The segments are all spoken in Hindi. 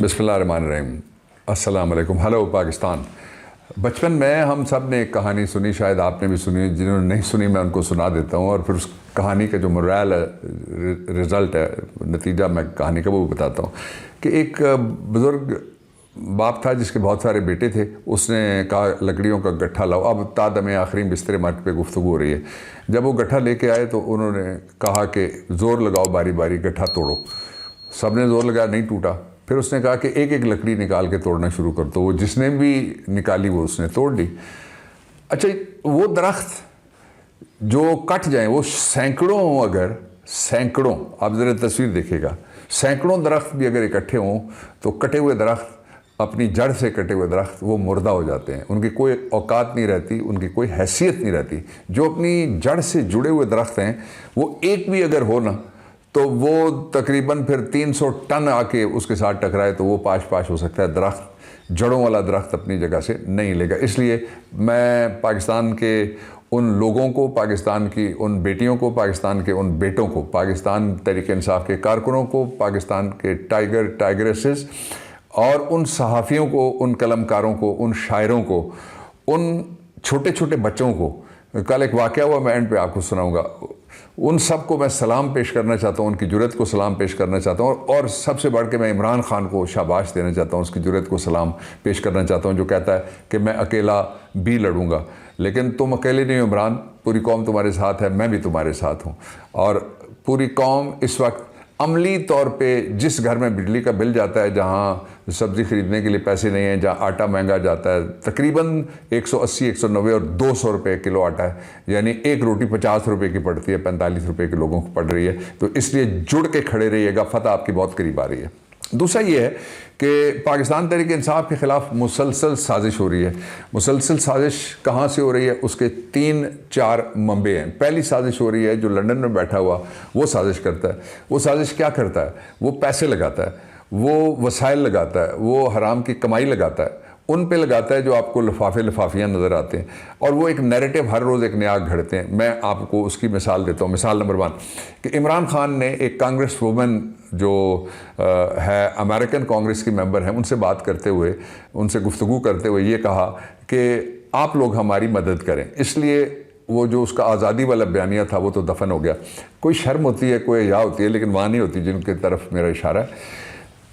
बिस्मिल्लाहिर्रहमानिर्रहीम। अस्सलाम वालेकुम। हेलो पाकिस्तान। बचपन में हम सब ने एक कहानी सुनी, शायद आपने भी सुनी। जिन्होंने नहीं सुनी मैं उनको सुना देता हूँ और फिर उस कहानी का जो मोरल है, रिज़ल्ट है, नतीजा मैं कहानी का वो बताता हूँ। कि एक बुज़ुर्ग बाप था जिसके बहुत सारे बेटे थे। उसने कहा लकड़ियों का गट्ठा लाओ। अब तादम आखिरी बिस्तर मर्द पे गुफ्तगू हो रही है। जब वो गट्ठा लेके आए तो उन्होंने कहा कि ज़ोर लगाओ, बारी बारी गट्ठा तोड़ो। सब ने ज़ोर लगाया, नहीं टूटा। फिर उसने कहा कि एक एक लकड़ी निकाल के तोड़ना शुरू कर दो। वो जिसने भी निकाली वो उसने तोड़ दी। अच्छा, वो दरख्त जो कट जाए, वो सैकड़ों, अगर सैकड़ों, आप ज़रा तस्वीर देखिएगा, सैकड़ों दरख्त भी अगर इकट्ठे हों तो कटे हुए दरख्त, अपनी जड़ से कटे हुए दरख्त, वो मुर्दा हो जाते हैं। उनकी कोई औकात नहीं रहती, उनकी कोई हैसियत नहीं रहती। जो अपनी जड़ से जुड़े हुए दरख्त हैं, वो एक भी अगर हो ना तो वो तकरीबन फिर 300 टन आके उसके साथ टकराए तो वो पाश पाश हो सकता है। दरख्त, जड़ों वाला दरख्त अपनी जगह से नहीं लेगा। इसलिए मैं पाकिस्तान के उन लोगों को, पाकिस्तान की उन बेटियों को, पाकिस्तान के उन बेटों को, पाकिस्तान तहरीक इंसाफ के कारकुनों को, पाकिस्तान के टाइगरेसेस और उन सहाफ़ियों को, उन कलमकारों को, उन शायरों को, उन छोटे छोटे बच्चों को, कल एक वाक़या हुआ, मैं एंड पे आपको सुनाऊंगा, उन सब को मैं सलाम पेश करना चाहता हूँ, उनकी जुर्रत को सलाम पेश करना चाहता हूँ। और सबसे बढ़ के मैं इमरान खान को शाबाश देना चाहता हूँ, उसकी जुर्रत को सलाम पेश करना चाहता हूँ, जो कहता है कि मैं अकेला भी लड़ूंगा। लेकिन तुम अकेले नहीं हो इमरान, पूरी कौम तुम्हारे साथ है, मैं भी तुम्हारे साथ हूँ। और पूरी कौम इस वक्त अमली तौर पे जिस घर में बिजली का बिल जाता है, जहाँ सब्ज़ी ख़रीदने के लिए पैसे नहीं हैं, जहाँ आटा महंगा जाता है, तकरीबन 180, 190 और 200 रुपये किलो आटा है, यानी एक रोटी 50 रुपये की पड़ती है, 45 रुपये के लोगों को पड़ रही है। तो इसलिए जुड़ के खड़े रहिएगा, फतह आपकी बहुत करीब आ रही है। दूसरा ये है कि पाकिस्तान तहरीक इंसाफ के ख़िलाफ़ मुसलसल साजिश हो रही है। मुसलसल साजिश कहाँ से हो रही है, उसके 3-4 मंबे हैं। पहली साजिश हो रही है, जो लंदन में बैठा हुआ वो साजिश करता है। वो साजिश क्या करता है? वो पैसे लगाता है, वो वसाइल लगाता है, वो हराम की कमाई लगाता है, उन पे लगाता है जो आपको लिफाफे लिफाफियाँ नज़र आते हैं। और वो एक नैरेटिव हर रोज़ एक नया घड़ते हैं। मैं आपको उसकी मिसाल देता हूँ। मिसाल नंबर 1 कि इमरान खान ने एक कांग्रेस वूमेन जो है, अमेरिकन कांग्रेस की मेंबर हैं, उनसे बात करते हुए, उनसे गुफ्तगू करते हुए ये कहा कि आप लोग हमारी मदद करें। इसलिए वो जो उसका आज़ादी वाला बयानिया था वो तो दफन हो गया। कोई शर्म होती है, कोई या होती है, लेकिन वहाँ नहीं होती जिनकी तरफ मेरा इशारा है।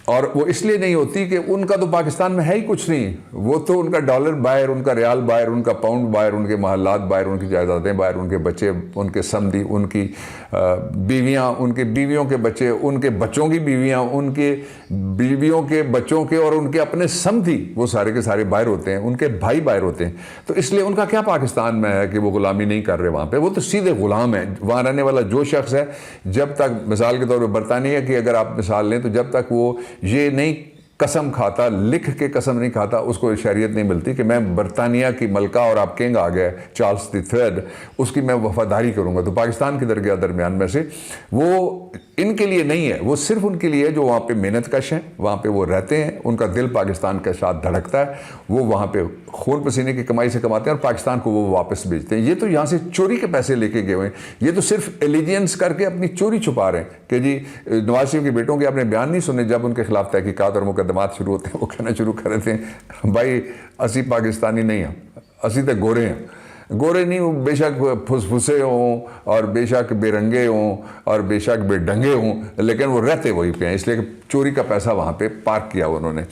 और वो इसलिए नहीं होती कि उनका तो पाकिस्तान में है ही कुछ नहीं। वो तो उनका डॉलर बाहर, उनका रियाल बाहर, उनका पाउंड बाहर, उनके महल्लात बाहर, उनकी जायदादें बाहर, उनके बच्चे, उनके समधी, उनकी बीवियाँ, उनके बीवियों के बच्चे, उनके बच्चों की बीवियाँ, उनके बीवियों के बच्चों के और उनके अपने समधी, वो सारे के सारे बाहर होते हैं, उनके भाई बाहर होते हैं। तो इसलिए उनका क्या पाकिस्तान में है कि वो ग़ुलामी नहीं कर रहे वहाँ पर? वो तो सीधे ग़ुलाम है। वहाँ रहने वाला जो शख्स है, जब तक, मिसाल के तौर पर बरतानिया की अगर आप मिसाल लें, तो जब तक वो ये नहीं कसम खाता, लिख के कसम नहीं खाता, उसको शरीयत नहीं मिलती कि मैं बरतानिया की मलका और आप किंग आ गए चार्ल्स III, उसकी मैं वफादारी करूँगा। तो पाकिस्तान की दरमियान में से वो इनके लिए नहीं है, वो सिर्फ उनके लिए है जो वहाँ पे मेहनत कश हैं, वहाँ पे वो रहते हैं, उनका दिल पाकिस्तान के साथ धड़कता है, वो वहाँ पे खून पसीने की कमाई से कमाते हैं और पाकिस्तान को वो वापस भेजते हैं। ये तो यहाँ से चोरी के पैसे लेके गए हुए हैं। ये तो सिर्फ एलिजियंस करके अपनी चोरी छुपा रहे हैं कि जी नवाज शरीफ के बेटों के आपने बयान नहीं सुने, जब उनके खिलाफ तहकीकात और मुकदमात शुरू होते हैं, वो कहना शुरू कर रहे थे भाई असी पाकिस्तानी नहीं हैं, असी तो गोरे हैं। गोरे नहीं, वो बेशक फुसफुसे हों और बेशक बेरंगे हों और बेशक बेढंगे हों, लेकिन वो रहते वहीं पे हैं, इसलिए चोरी का पैसा वहाँ पे पार्क किया उन्होंने।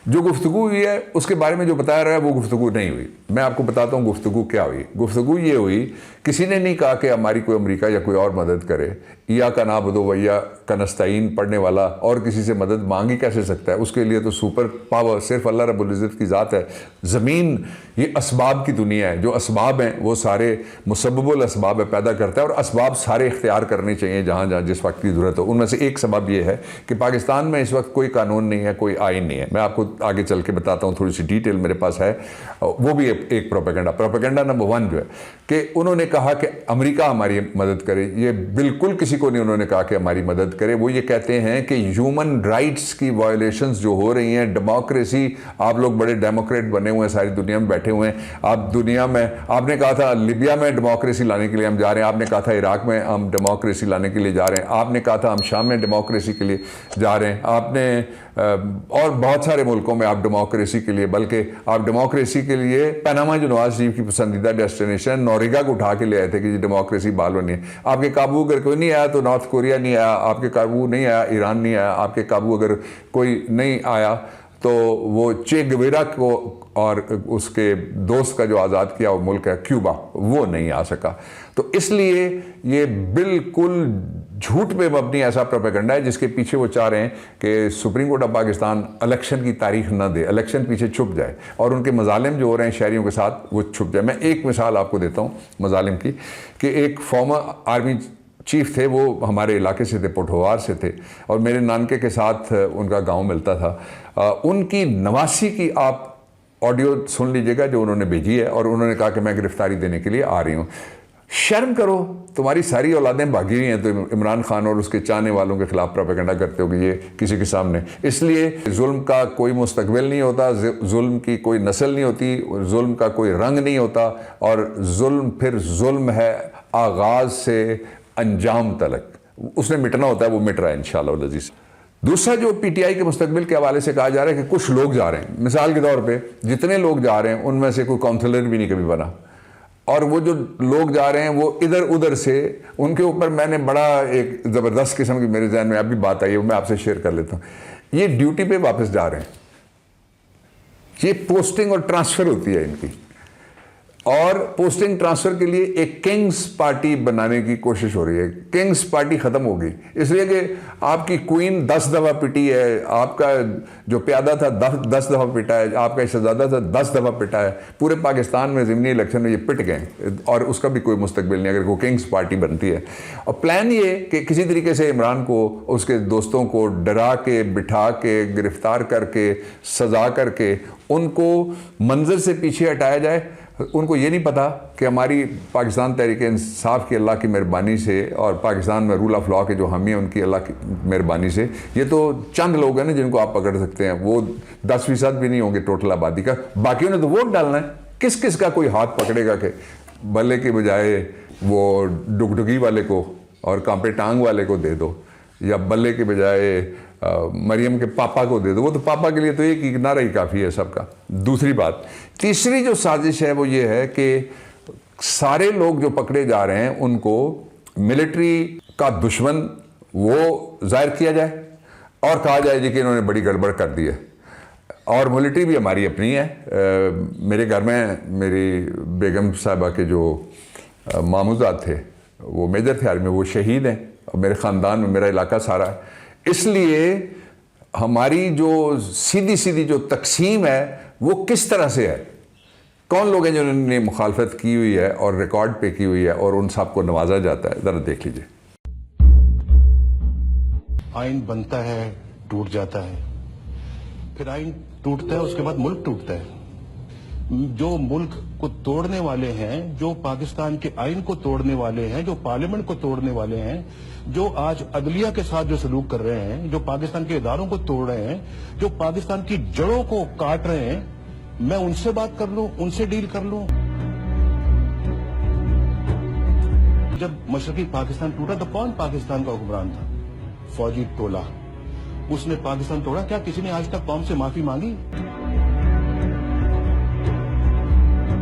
जो गुफ्तगू हुई है उसके बारे में जो बताया रहा है वो गुफ्तगू नहीं हुई। मैं आपको बताता हूँ गुफ्तगू क्या हुई। गुफ्तगू ये हुई, किसी ने नहीं कहा कि हमारी कोई अमेरिका या कोई और मदद करे। या का नाबुदो वैया का नस्ताइन पढ़ने वाला और किसी से मदद मांगी कैसे सकता है? उसके लिए तो सुपर पावर सिर्फ अल्लाह रब्बुल इज़्ज़त की ज़ात है। ज़मीन ये असबाब की दुनिया है। जो असबाब हैं वो सारे मुसब्बबुल असबाब है, पैदा करता है, और असबाब सारे इख्तियार करने चाहिए जहाँ जहाँ जिस वक्त की ज़रूरत हो। उनमें से एक सबब ये है कि पाकिस्तान में इस वक्त कोई कानून नहीं है, कोई आइन नहीं है। मैं आपको आगे चल के बताता हूँ, थोड़ी सी डिटेल मेरे पास है। वो भी एक प्रोपेगेंडा नंबर 1 जो है कि उन्होंने कहा कि अमेरिका हमारी मदद करे। ये बिल्कुल किसी को नहीं उन्होंने कहा कि हमारी मदद करे। वो ये कहते हैं कि ह्यूमन राइट्स की वायलेशंस जो हो रही हैं, डेमोक्रेसी, आप लोग बड़े डेमोक्रेट बने हुए हैं, सारी दुनिया में बैठे हुए हैं। आप दुनिया में, आपने कहा था लिबिया में डेमोक्रेसी लाने के लिए हम जा रहे हैं, आपने कहा था इराक में हम डेमोक्रेसी लाने के लिए जा रहे हैं, आपने कहा था हम शाम में डेमोक्रेसी के लिए जा रहे हैं, आपने और बहुत सारे मुल्कों में आप डेमोक्रेसी के लिए, बल्कि आप डेमोक्रेसी के लिए पनामा जो नवाज शरीफ की पसंदीदा डेस्टिनेशन नौरेगा को उठा के ले आए थे कि डेमोक्रेसी बाल बनी है। आपके काबू अगर कोई नहीं आया तो नॉर्थ कोरिया नहीं आया, आपके काबू नहीं आया ईरान नहीं आया, आपके काबू अगर कोई नहीं आया तो वो चे गवेरा को और उसके दोस्त का जो आज़ाद किया वो मुल्क है क्यूबा, वो नहीं आ सका। तो इसलिए ये बिल्कुल झूठ पे मबनी ऐसा प्रोपेगेंडा है जिसके पीछे वो चाह रहे हैं कि supreme court of Pakistan election की तारीख न दे, इलेक्शन पीछे छुप जाए और उनके मजालिम जो हो रहे हैं शहरियों के साथ वो छुप जाए। मैं एक मिसाल आपको देता हूँ मजालिम की, कि एक फॉर्मर आर्मी चीफ थे, वो हमारे इलाके से थे, पोठोवार से थे, और मेरे नानके के साथ उनका गांव मिलता था। उनकी नवासी की आप ऑडियो सुन लीजिएगा जो उन्होंने भेजी है, और उन्होंने कहा कि मैं गिरफ्तारी देने के लिए आ रही हूँ। शर्म करो, तुम्हारी सारी औलादें भागी हुई हैं, तो इमरान खान और उसके चाहने वालों के खिलाफ प्रोपेगेंडा करते हो कि ये किसी के सामने। इसलिए जुल्म का कोई मुस्तकबिल नहीं होता, जुल्म की कोई नस्ल नहीं होती, जुल्म का कोई रंग नहीं होता, और जुल्म फिर जुल्म है आगाज से अंजाम तलक, उसने मिटना होता है, वो मिट रहा है इंशाअल्लाह अज़ीज़। दूसरा जो पीटीआई के मुस्तकबिल के हवाले से कहा जा रहा है कि कुछ लोग जा रहे हैं, मिसाल के तौर पे जितने लोग जा रहे हैं उनमें से कोई काउंसलर भी नहीं कभी बना, और वो जो लोग जा रहे हैं वो इधर उधर से, उनके ऊपर मैंने बड़ा एक ज़बरदस्त किस्म की मेरे जहन में अभी बात आई है, वो मैं आपसे शेयर कर लेता हूँ। ये ड्यूटी पे वापस जा रहे हैं, ये पोस्टिंग और ट्रांसफ़र होती है इनकी, और पोस्टिंग ट्रांसफर के लिए एक किंग्स पार्टी बनाने की कोशिश हो रही है। किंग्स पार्टी खत्म होगी इसलिए कि आपकी क्वीन 10 दफ़ा पिटी है, आपका जो प्यादा था 10 दफ़ा पिटा है, आपका शहजादा था 10 दफ़ा पिटा है, पूरे पाकिस्तान में ज़िमनी इलेक्शन में ये पिट गए और उसका भी कोई मुस्तकबिल नहीं अगर वो किंग्स पार्टी बनती है। और प्लान ये कि किसी तरीके से इमरान को, उसके दोस्तों को डरा के, बिठा के, गिरफ्तार करके, सजा करके उनको मंजर से पीछे हटाया जाए। उनको ये नहीं पता कि हमारी पाकिस्तान तहरीक इंसाफ की अल्लाह की मेहरबानी से और पाकिस्तान में रूल ऑफ लॉ के जो हामी हैं उनकी अल्लाह की मेहरबानी से, ये तो चंद लोग हैं ना जिनको आप पकड़ सकते हैं, वो 10% भी नहीं होंगे टोटल आबादी का। बाकियों ने तो वोट डालना है। किस किस का कोई हाथ पकड़ेगा कि बल्ले के बजाय वो डुगडुगी वाले को और कांपे टांग वाले को दे दो, या बल्ले के बजाय मरियम के पापा को दे दो। वो तो पापा के लिए तो एक नारा ही काफ़ी है सबका। दूसरी बात, तीसरी जो साजिश है वो ये है कि सारे लोग जो पकड़े जा रहे हैं उनको मिलिट्री का दुश्मन वो जाहिर किया जाए और कहा जाए जी कि इन्होंने बड़ी गड़बड़ कर दी है। और मिलिट्री भी हमारी अपनी है। मेरे घर में मेरी बेगम साहिबा के जो मामूजात थे वो मेजर थे आर्मी, वो शहीद हैं, और मेरे ख़ानदान में मेरा इलाका सारा है। इसलिए हमारी जो सीधी सीधी जो तकसीम है वो किस तरह से है, कौन लोग हैं जिन्होंने मुखालफत की हुई है और रिकॉर्ड पे की हुई है, और उन सब को नवाजा जाता है। ज़रा देख लीजिए। आइन बनता है, टूट जाता है, फिर आइन टूटता है, उसके बाद मुल्क टूटता है। जो मुल्क को तोड़ने वाले हैं, जो पाकिस्तान के आइन को तोड़ने वाले हैं, जो पार्लियामेंट को तोड़ने वाले हैं, जो आज अदलिया के साथ जो सलूक कर रहे हैं, जो पाकिस्तान के इदारों को तोड़ रहे हैं, जो पाकिस्तान की जड़ों को काट रहे हैं, मैं उनसे बात कर लूं, उनसे डील कर लूं। जब मशरकी पाकिस्तान टूटा तो कौन पाकिस्तान का हुक्मरान था? फौजी टोला। उसने पाकिस्तान तोड़ा। क्या किसी ने आज तक कौम से माफी मांगी?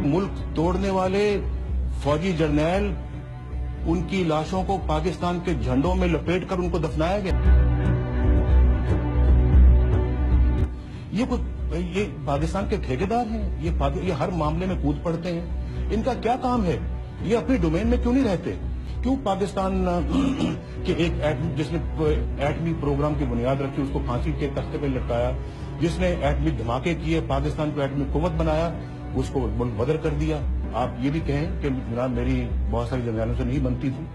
मुल्क तोड़ने वाले फौजी जर्नैल, उनकी लाशों को पाकिस्तान के झंडों में लपेटकर उनको दफनाया गया। ये पाकिस्तान के ठेकेदार हैं। ये हर मामले में कूद पड़ते हैं। इनका क्या काम है? ये अपनी डोमेन में क्यों नहीं रहते? क्यों पाकिस्तान के एक जिसने एटमी प्रोग्राम की बुनियाद रखी उसको फांसी के तख्ते पर लटकाया, जिसने एटमी धमाके किए, पाकिस्तान को एटमी कुव्वत बनाया, उसको मुल्क बदर कर दिया। आप ये भी कहें कि जनाब मेरी बहुत सारी जर्नैलों से नहीं बनती थी।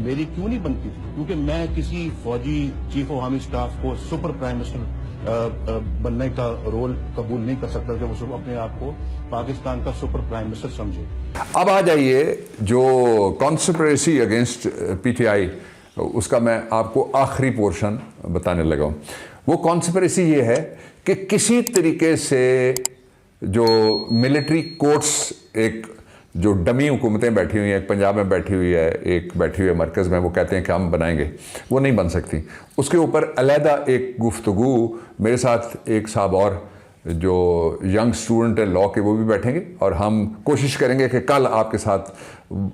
मेरी क्यों नहीं बनती थी? क्योंकि मैं किसी फौजी चीफ ऑफ आर्मी स्टाफ को सुपर प्राइम मिनिस्टर बनने का रोल कबूल नहीं कर सकता कि वो अपने आप को पाकिस्तान का सुपर प्राइम मिनिस्टर समझे। अब आ जाइए जो कॉन्स्पिरेसी अगेंस्ट पीटीआई, उसका मैं आपको आखिरी पोर्शन बताने लगा हूं। वो कॉन्स्पिरेसी ये है कि किसी तरीके से जो मिलिट्री कोर्ट्स एक जो डमी हुकूमतें बैठी हुई हैं, एक पंजाब में बैठी हुई है, एक बैठी हुई है मरकज़ में, वो कहते हैं कि हम बनाएंगे, वो नहीं बन सकती। उसके ऊपर अलहदा एक गुफ्तगू मेरे साथ एक साहब और जो यंग स्टूडेंट है लॉ के, वो भी बैठेंगे और हम कोशिश करेंगे कि कल आपके साथ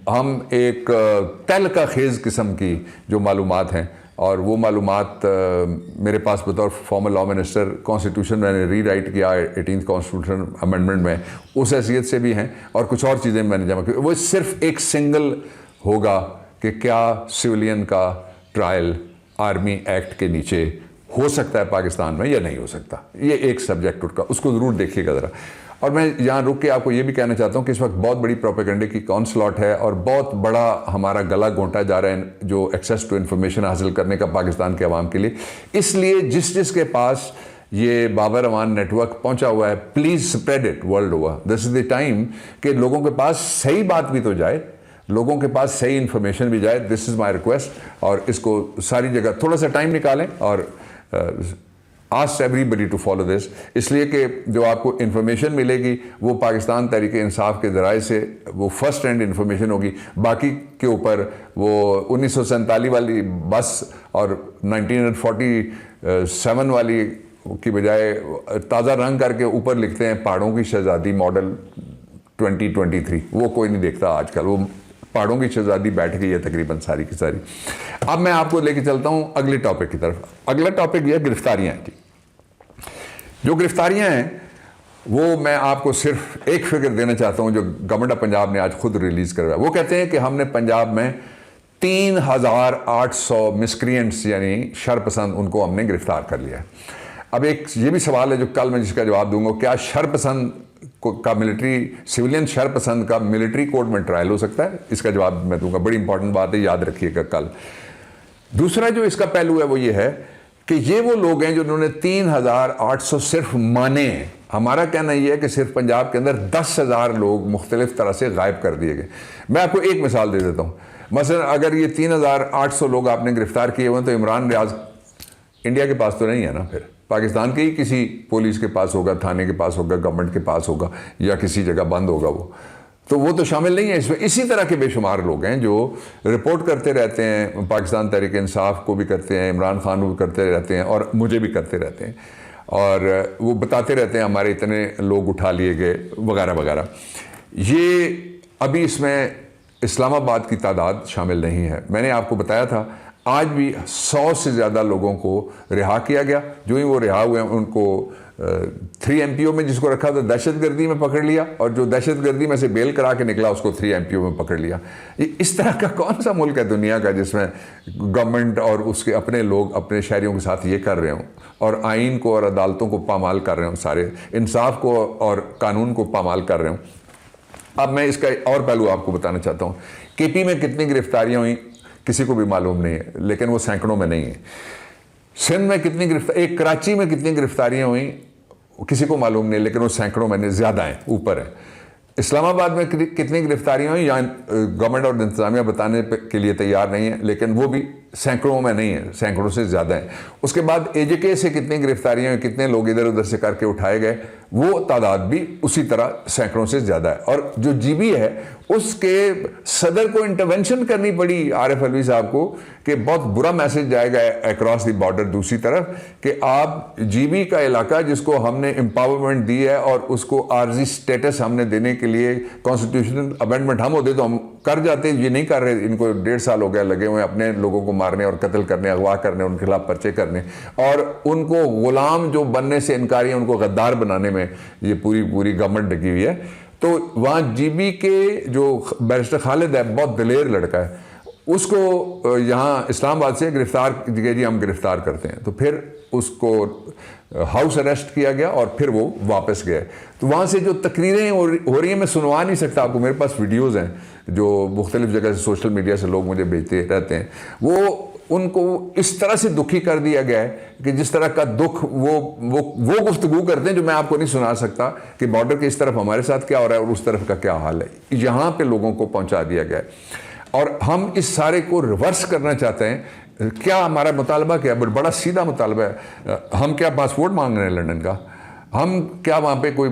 हम एक तहलका खेज़ किस्म की जो मालूमात हैं, और वो मालूमात मेरे पास बतौर फॉर्मर लॉ मिनिस्टर कॉन्स्टिट्यूशन मैंने रीराइट किया 18th कॉन्स्टिट्यूशन अमेंडमेंट में, उस हैसियत से भी हैं, और कुछ और चीज़ें मैंने जमा की। वो सिर्फ एक सिंगल होगा कि क्या सिविलियन का ट्रायल आर्मी एक्ट के नीचे हो सकता है पाकिस्तान में या नहीं हो सकता। ये एक सब्जेक्ट उठा, उसको ज़रूर देखिएगा ज़रा। और मैं यहाँ रुक के आपको ये भी कहना चाहता हूँ कि इस वक्त बहुत बड़ी प्रोपेगेंडे की कॉन्सलॉट है और बहुत बड़ा हमारा गला घोंटा जा रहा है जो एक्सेस टू इन्फॉर्मेशन हासिल करने का पाकिस्तान के अवाम के लिए। इसलिए जिसके पास ये बाबर अमान नेटवर्क पहुंचा हुआ है, please spread it world over. This is the time कि लोगों के पास सही बात भी तो जाए, लोगों के पास सही इन्फॉर्मेशन भी जाए। This is my request. और इसको सारी जगह थोड़ा सा टाइम निकालें और ask everybody to follow this, इसलिए कि जो आपको इन्फॉर्मेशन मिलेगी वो पाकिस्तान तहरीक इंसाफ के ज़राए से वो फर्स्ट हैंड इन्फॉर्मेशन होगी। बाकी के ऊपर वो 1947 वाली बस और 1947 वाली की बजाय ताज़ा रंग करके ऊपर लिखते हैं पहाड़ों की शहज़ादी मॉडल 2023, वो कोई नहीं देखता आजकल। वो पहाड़ों की शहज़ादी बैठ गई है तकरीबन सारी की सारी। अब मैं आपको लेके चलता हूँ अगले टॉपिक की तरफ। अगला टॉपिक यह गिरफ्तारियाँ हैं। जो गिरफ्तारियाँ हैं वो मैं आपको सिर्फ एक फिगर देना चाहता हूँ जो गवर्नमेंट ऑफ पंजाब ने आज खुद रिलीज़ करवाया। वो कहते हैं कि हमने पंजाब में 3800 मिसक्रिएंट्स यानी शरपसंद उनको हमने गिरफ्तार कर लिया है। अब एक ये भी सवाल है जो कल मैं जिसका जवाब दूंगा, क्या शरपसंद का मिलिट्री सिविलियन शरपसंद का मिलिट्री कोर्ट में ट्रायल हो सकता है? इसका जवाब मैं दूंगा। बड़ी इंपॉर्टेंट बात है, याद रखिएगा कल। दूसरा जो इसका पहलू है वो ये है कि ये वो लोग हैं जिन्होंने 3800 सिर्फ माने हैं। हमारा कहना यह है कि सिर्फ पंजाब के अंदर 10,000 लोग मुख्तलिफ तरह से गायब कर दिए गए। मैं आपको एक मिसाल दे देता हूँ। मसलन अगर ये 3800 लोग आपने गिरफ्तार किए हुए तो इमरान रियाज इंडिया के पास तो नहीं है ना, फिर पाकिस्तान के ही किसी पुलिस के पास होगा, थाने के पास होगा, गवर्नमेंट के पास होगा, या किसी जगह बंद होगा वो तो शामिल नहीं है इसमें। इसी तरह के बेशुमार लोग हैं जो रिपोर्ट करते रहते हैं, पाकिस्तान तहरीक इंसाफ को भी करते हैं, इमरान खान को भी करते रहते हैं और मुझे भी करते रहते हैं, और वो बताते रहते हैं हमारे इतने लोग उठा लिए गए वगैरह वगैरह। ये अभी इसमें इस्लामाबाद की तादाद शामिल नहीं है। मैंने आपको बताया था आज भी 100 से ज़्यादा लोगों को रिहा किया गया। जो ही वो रिहा हुए उनको 3 MPO में जिसको रखा था दहशतगर्दी में पकड़ लिया, और जो दहशतगर्दी में से बेल करा के निकला उसको 3 MPO में पकड़ लिया। इस तरह का कौन सा मुल्क है दुनिया का जिसमें गवर्नमेंट और उसके अपने लोग अपने शहरियों के साथ ये कर रहे हों और आइन को और अदालतों को पामाल कर रहे हों, सारे इंसाफ को और कानून को पामाल कर रहे हों। अब मैं इसका और पहलू आपको बताना चाहता हूँ। KP में कितनी गिरफ्तारियाँ हुई किसी को भी मालूम नहीं है, लेकिन वो सैकड़ों में नहीं है। सिंध में कितनी एक कराची में कितनी गिरफ्तारियां हुई किसी को मालूम नहीं, लेकिन वो सैकड़ों में ज़्यादा हैं, ऊपर है। इस्लामाबाद में कितनी गिरफ्तारियां हुई यहाँ गवर्नमेंट और इंतजामिया बताने के लिए तैयार नहीं है, लेकिन वो भी सैकड़ों में नहीं है, सैकड़ों से ज़्यादा है। उसके बाद AJK से कितनी गिरफ्तारियां हुई, कितने लोग इधर उधर से करके उठाए गए, वो तादाद भी उसी तरह सैकड़ों से ज़्यादा है। और जो GB है उसके सदर को इंटरवेंशन करनी पड़ी आरिफ अलवी साहब को कि बहुत बुरा मैसेज जाएगा अक्रॉस द बॉर्डर दूसरी तरफ कि आप GB का इलाका जिसको हमने एम्पावरमेंट दी है और उसको आर्जी स्टेटस हमने देने के लिए कॉन्स्टिट्यूशनल अमेंडमेंट हम होते तो हम कर जाते, ये नहीं कर रहे। इनको 1.5 साल हो गया लगे हुए अपने लोगों को मारने और कत्ल करने, अगवा करने, उनके खिलाफ पर्चे करने, और उनको गुलाम जो बनने से इनकारी है उनको गद्दार बनाने में ये पूरी गवर्नमेंट लगी हुई है। तो वहाँ GB के जो बैरिस्टर खालिद है बहुत दिलेर लड़का है, उसको यहाँ इस्लामाबाद से गिरफ्तार जी हम गिरफ्तार करते हैं, तो फिर उसको हाउस अरेस्ट किया गया और फिर वो वापस गए। तो वहाँ से जो तकरीरें हो रही हैं मैं सुनवा नहीं सकता आपको, मेरे पास वीडियोज़ हैं जो मुख्तलिफ जगह से सोशल मीडिया से लोग मुझे भेजते रहते हैं। वो उनको इस तरह से दुखी कर दिया गया है कि जिस तरह का दुख वो गुफ्तगू करते हैं जो मैं आपको नहीं सुना सकता कि बॉर्डर के इस तरफ हमारे साथ क्या हो रहा है और उस तरफ का क्या हाल है। यहाँ पे लोगों को पहुँचा दिया गया है और हम इस सारे को रिवर्स करना चाहते हैं। क्या हमारा मुतालबा क्या है? बड़ा सीधा मुतालबा है। हम क्या पासपोर्ट मांग रहे हैं लंदन का? हम क्या वहाँ पे कोई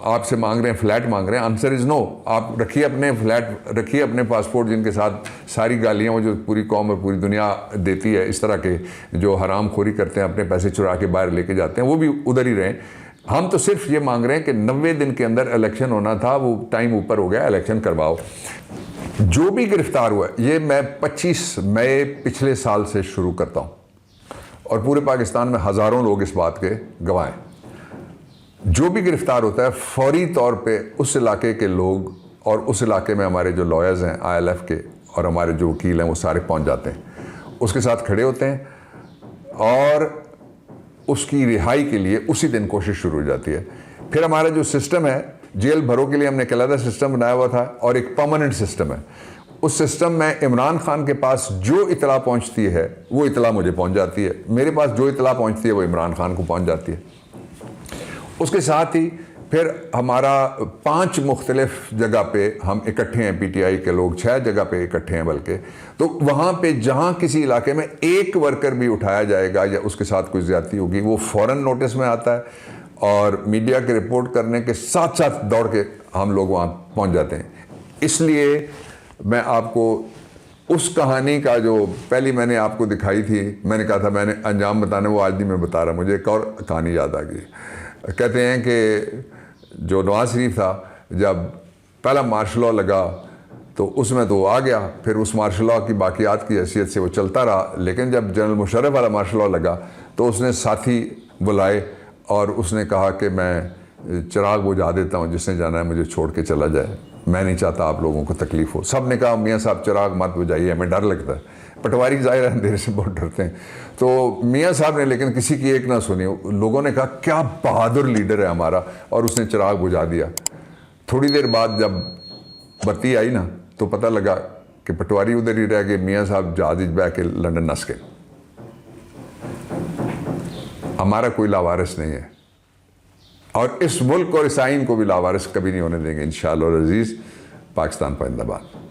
आपसे मांग रहे हैं, फ्लैट मांग रहे हैं, आंसर इज़ नो। आप रखिए अपने फ्लैट, रखिए अपने पासपोर्ट जिनके साथ सारी गालियाँ वो जो पूरी कौम और पूरी दुनिया देती है, इस तरह के जो हराम खोरी करते हैं, अपने पैसे चुरा के बाहर लेके जाते हैं, वो भी उधर ही रहें। हम तो सिर्फ ये मांग रहे हैं कि 90 दिन के अंदर इलेक्शन होना था, वो टाइम ऊपर हो गया, इलेक्शन करवाओ। जो भी गिरफ्तार हुआ, ये मैं 25 मई पिछले साल से शुरू करता हूँ और पूरे पाकिस्तान में हज़ारों लोग इस बात के गवाह हैं। जो भी गिरफ्तार होता है फौरी तौर पे उस इलाके के लोग और उस इलाके में हमारे जो लॉयर्स हैं ILF के और हमारे जो वकील हैं वो सारे पहुंच जाते हैं, उसके साथ खड़े होते हैं और उसकी रिहाई के लिए उसी दिन कोशिश शुरू हो जाती है। फिर हमारा जो सिस्टम है, जेल भरों के लिए हमने एक अलग सिस्टम बनाया हुआ था और एक परमानेंट सिस्टम है। उस सिस्टम में इमरान खान के पास जो इतला पहुंचती है वो इतला मुझे पहुंच जाती है, मेरे पास जो इतला पहुंचती है वो इमरान खान को पहुंच जाती है। उसके साथ ही फिर हमारा 5 मुख्तलिफ जगह पे हम इकट्ठे हैं, PTI के लोग 6 जगह पे इकट्ठे हैं बल्कि, तो वहाँ पे जहाँ किसी इलाके में एक वर्कर भी उठाया जाएगा या उसके साथ कोई ज़्यादती होगी, वो फ़ौरन नोटिस में आता है और मीडिया के रिपोर्ट करने के साथ साथ दौड़ के हम लोग वहाँ पहुँच जाते हैं। इसलिए मैं आपको उस कहानी का जो पहली मैंने आपको दिखाई थी, मैंने कहा था मैंने अंजाम बताने, वो आज नहीं मैं बता रहा, मुझे एक और कहानी याद आ गई। कहते हैं कि जो नवाज शरीफ था, जब पहला मार्शल लॉ लगा तो उसमें तो आ गया, फिर उस मार्शल लॉ की बाकियात की हैसियत से वो चलता रहा, लेकिन जब जनरल मुशर्रफ वाला मार्शल लॉ लगा तो उसने साथी बुलाए और उसने कहा कि मैं चिराग बुझा देता हूँ, जिसने जाना है मुझे छोड़ के चला जाए, मैं नहीं चाहता आप लोगों को तकलीफ़ हो। सब ने कहा मियाँ साहब चिराग मत बुझाइए, हमें डर लगता है। पटवारी ज़ाहिर है अंधेरे से बहुत डरते हैं, तो मियाँ साहब ने लेकिन किसी की एक ना सुनी। लोगों ने कहा क्या बहादुर लीडर है हमारा, और उसने चिराग बुझा दिया। थोड़ी देर बाद जब बत्ती आई ना तो पता लगा कि पटवारी उधर ही रह गए, मियाँ साहब जहाज बह के लंदन नस गए। हमारा कोई लावारिस नहीं है और इस मुल्क और इस आइन को भी लावारिस कभी नहीं होने देंगे इंशाअल्लाह अज़ीज़। पाकिस्तान जिंदाबाद।